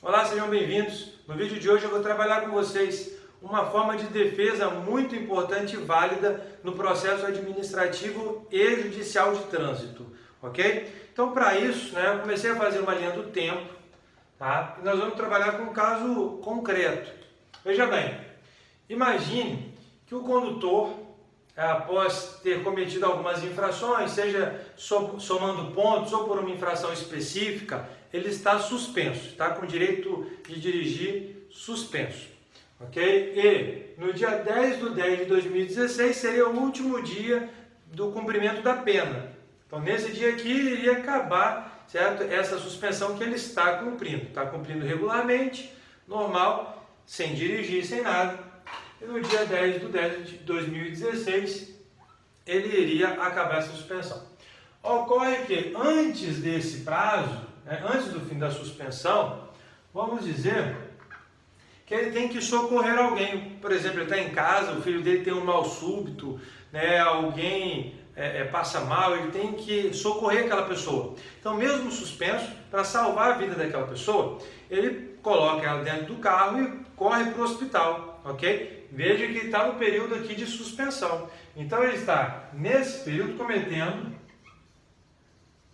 Olá, sejam bem-vindos. No vídeo de hoje eu vou trabalhar com vocês uma forma de defesa muito importante e válida no processo administrativo e judicial de trânsito, ok? Então, para isso, eu comecei a fazer uma linha do tempo, tá? E nós vamos trabalhar com um caso concreto. Veja bem, imagine que o condutor, após ter cometido algumas infrações, seja somando pontos ou por uma infração específica, ele está suspenso, está com direito de dirigir suspenso, ok? E no dia 10/10/2016 seria o último dia do cumprimento da pena. Então, nesse dia aqui, iria acabar, certo? Essa suspensão que ele está cumprindo regularmente, normal, sem dirigir, sem nada. E no dia 10/10/2016, ele iria acabar essa suspensão. Ocorre que antes desse prazo, antes do fim da suspensão, vamos dizer que ele tem que socorrer alguém. Por exemplo, ele está em casa, o filho dele tem um mal súbito, alguém passa mal, ele tem que socorrer aquela pessoa. Então, mesmo suspenso, para salvar a vida daquela pessoa, ele coloca ela dentro do carro e corre para o hospital, ok? Veja que está no período aqui de suspensão. Então, ele está, nesse período, cometendo,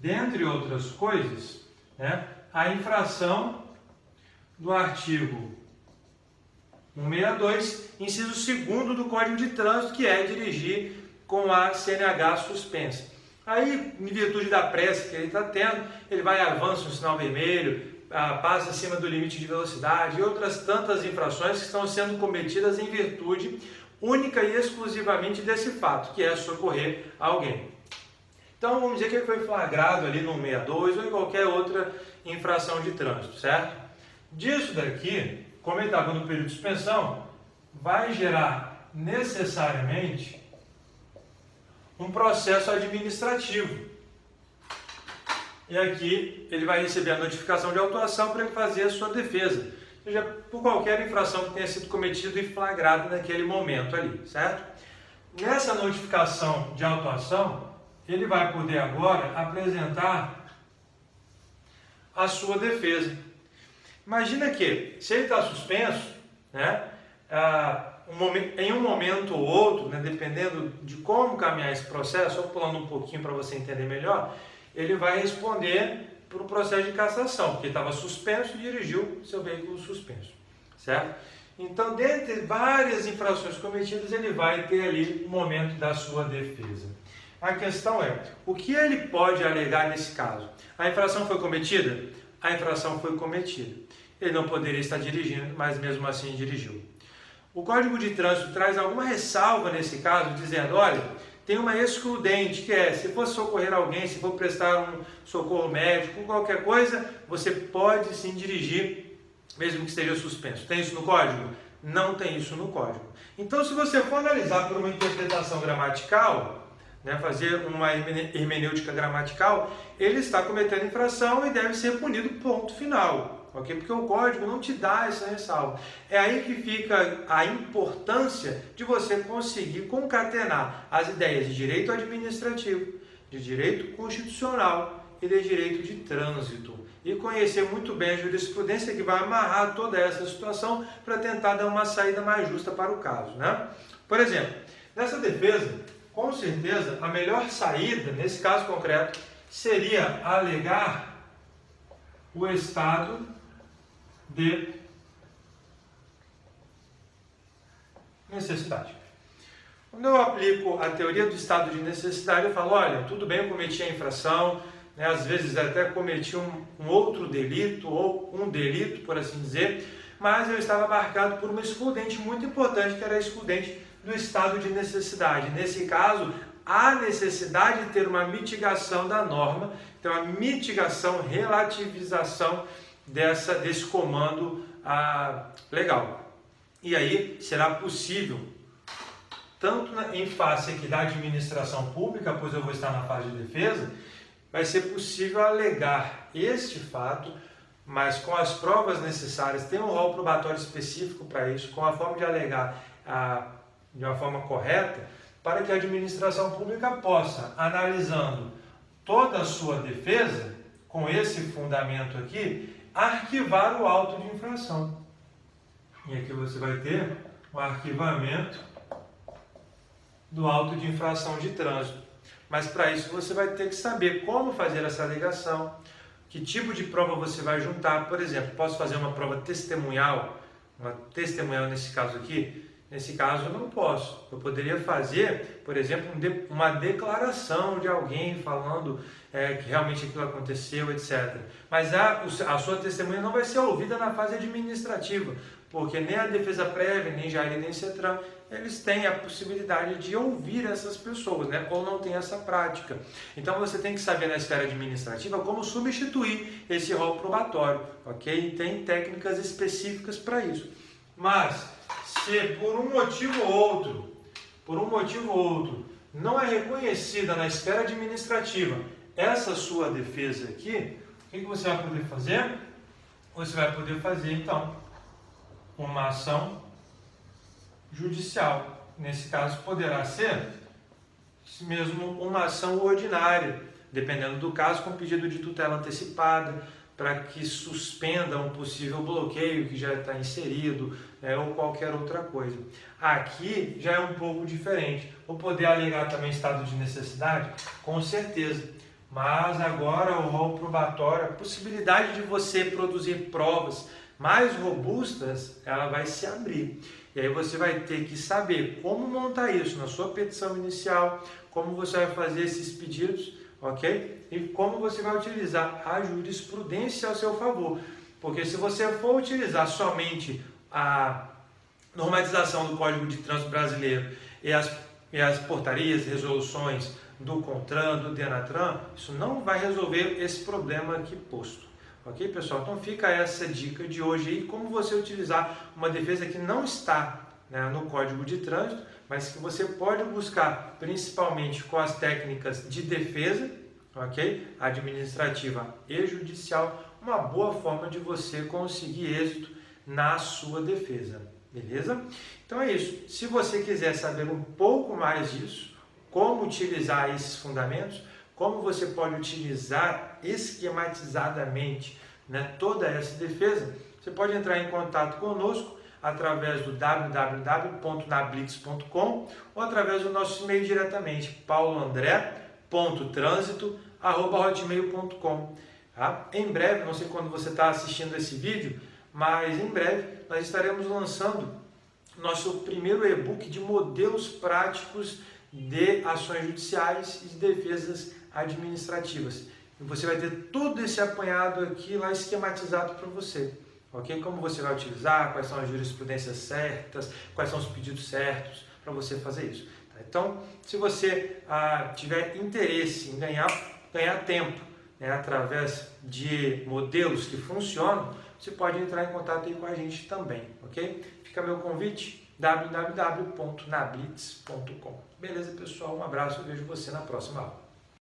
dentre outras coisas, a infração do artigo 162, inciso 2º do Código de Trânsito, que é dirigir com a CNH suspensa. Aí, em virtude da pressa que ele está tendo, ele vai avança no sinal vermelho, passa acima do limite de velocidade e outras tantas infrações que estão sendo cometidas em virtude única e exclusivamente desse fato, que é socorrer alguém. Então, vamos dizer que ele foi flagrado ali no 162 ou em qualquer outra infração de trânsito, certo? Disso daqui, como ele estava no período de suspensão, vai gerar necessariamente um processo administrativo. E aqui ele vai receber a notificação de autuação para ele fazer a sua defesa, seja por qualquer infração que tenha sido cometida e flagrada naquele momento ali, certo? Nessa notificação de autuação, ele vai poder agora apresentar a sua defesa. Imagina que, se ele está suspenso, em um momento ou outro, dependendo de como caminhar esse processo, só pulando um pouquinho para você entender melhor, ele vai responder para o processo de cassação, porque estava suspenso e dirigiu seu veículo suspenso, certo? Então, dentre várias infrações cometidas, ele vai ter ali o momento da sua defesa. A questão é, o que ele pode alegar nesse caso? A infração foi cometida? A infração foi cometida. Ele não poderia estar dirigindo, mas mesmo assim dirigiu. O Código de Trânsito traz alguma ressalva nesse caso, dizendo, olha, tem uma excludente, que é, se for socorrer alguém, se for prestar um socorro médico, qualquer coisa, você pode sim dirigir, mesmo que esteja suspenso. Tem isso no Código? Não tem isso no Código. Então, se você for analisar por uma interpretação gramatical, fazer uma hermenêutica gramatical, ele está cometendo infração e deve ser punido, ponto final, ok? Porque o Código não te dá essa ressalva. É aí que fica a importância de você conseguir concatenar as ideias de direito administrativo, de direito constitucional e de direito de trânsito. E conhecer muito bem a jurisprudência que vai amarrar toda essa situação para tentar dar uma saída mais justa para o caso, Por exemplo, nessa defesa, com certeza, a melhor saída, nesse caso concreto, seria alegar o estado de necessidade. Quando eu aplico a teoria do estado de necessidade, eu falo, olha, tudo bem, eu cometi a infração, às vezes até cometi um outro delito, ou um delito, por assim dizer, mas eu estava marcado por uma excludente muito importante, que era a excludente do estado de necessidade. Nesse caso, há necessidade de ter uma mitigação da norma, então a mitigação, relativização desse comando legal. E aí será possível, tanto em face aqui da administração pública, pois eu vou estar na fase de defesa, vai ser possível alegar este fato, mas com as provas necessárias, tem um rol probatório específico para isso, com a forma de alegar de uma forma correta, para que a administração pública possa, analisando toda a sua defesa, com esse fundamento aqui, arquivar o auto de infração. E aqui você vai ter o arquivamento do auto de infração de trânsito. Mas para isso você vai ter que saber como fazer essa alegação, que tipo de prova você vai juntar. Por exemplo, posso fazer uma prova testemunhal, nesse caso aqui? Nesse caso eu não posso. Eu poderia fazer, por exemplo, uma declaração de alguém falando que realmente aquilo aconteceu, etc. Mas a sua testemunha não vai ser ouvida na fase administrativa, porque nem a defesa prévia, nem Jari, nem CETRAN, eles têm a possibilidade de ouvir essas pessoas, né? Ou não tem essa prática. Então você tem que saber na esfera administrativa como substituir esse rol probatório, ok? Tem técnicas específicas para isso. Mas se por um motivo ou outro, não é reconhecida na esfera administrativa essa sua defesa aqui, o que você vai poder fazer? Você vai poder fazer, então, uma ação judicial. Nesse caso, poderá ser mesmo uma ação ordinária, dependendo do caso, com pedido de tutela antecipada, para que suspenda um possível bloqueio que já está inserido, ou qualquer outra coisa. Aqui já é um pouco diferente. Vou poder alegar também estado de necessidade? Com certeza. Mas agora o rol probatório, a possibilidade de você produzir provas mais robustas, ela vai se abrir. E aí você vai ter que saber como montar isso na sua petição inicial, como você vai fazer esses pedidos, ok? E como você vai utilizar a jurisprudência ao seu favor. Porque se você for utilizar somente a normatização do Código de Trânsito Brasileiro e as portarias, resoluções do CONTRAN, do DENATRAN, isso não vai resolver esse problema aqui posto. Ok, pessoal? Então fica essa dica de hoje aí, como você utilizar uma defesa que não está, né, no Código de Trânsito, mas que você pode buscar principalmente com as técnicas de defesa, ok? Administrativa e judicial, uma boa forma de você conseguir êxito na sua defesa, beleza? Então é isso. Se você quiser saber um pouco mais disso, como utilizar esses fundamentos, como você pode utilizar esquematizadamente, né, toda essa defesa, você pode entrar em contato conosco através do www.nablitz.com ou através do nosso e-mail diretamente, pauloandré.transit@hotmail.com. Tá? Em breve, não sei quando você está assistindo esse vídeo, mas em breve nós estaremos lançando nosso primeiro e-book de modelos práticos de ações judiciais e de defesas administrativas. E você vai ter todo esse apanhado aqui lá esquematizado para você, ok? Como você vai utilizar, quais são as jurisprudências certas, quais são os pedidos certos para você fazer isso. Tá? Então, se você tiver interesse em ganhar tempo, né, através de modelos que funcionam, você pode entrar em contato aí com a gente também, ok? Fica meu convite, www.nablitz.com. Beleza, pessoal? Um abraço, eu vejo você na próxima aula.